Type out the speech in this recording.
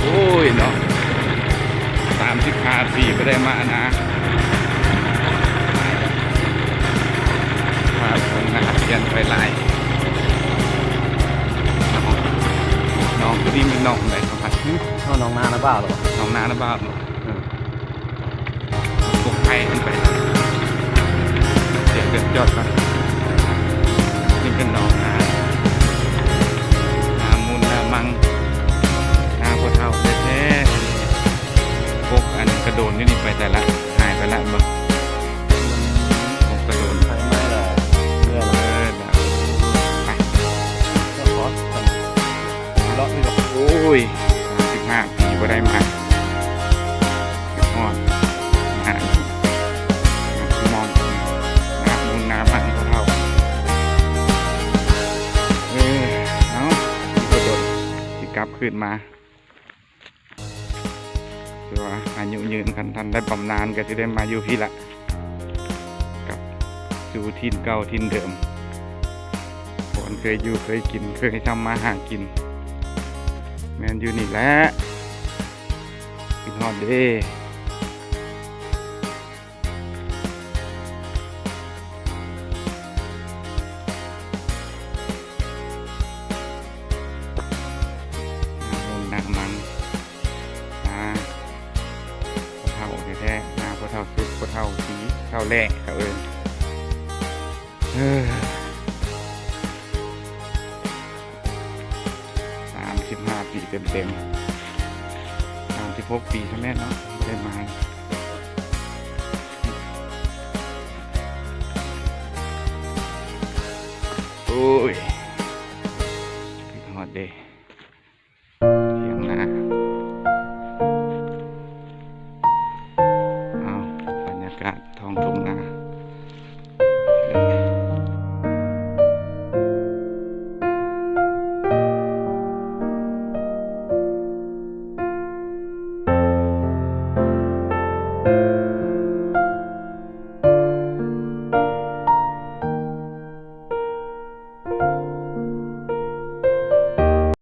โอ้ยเนาะ35 ปีก็ได้มานะพาคนนาเปลี่ยนไปหลายน้องคนนี้มีน้องไหนครับ เข้าน้องนานะบ้าหรอ น้องนาหน้าบ้านพวกไทยมันไปเดี๋ยวเดือดยอดกันนี่เป็นน้องนามูลนามังนาพวกเท่าแท้ๆพวกอันกระโดดนี่ไปแต่ละหายไปละบ้างพวกกระโดด ใช้ไม้แหละเพื่ออะไร ไป ก็คอสกันเลาะนี่หรอก โอ้ย35 ปีก็ได้มาหอดหามองน้ำมูลน้ำมันเท่าเอากระโดดที่กลับขึ้นมาคือว่าอายุยืนกันทันได้บำนาญก็จะได้มาอยู่พี่ละกับสู่ทินเก่าทินเดิมคนเคยอยู่เคยกินเคยทำมาหากินแมนอยู่นี่แหละกินฮอดเด้นามังนาพวเท่าแท้ๆนาพวเท่าสุดพวเท่าสีเท่าแร่เขา35 ปีเต็ม36 ปีใช่ไหมเนาะไม่ได้มาโอ้ยฮอดเด้เสียงนาเอาบรรยากาศท้องทุ่งนา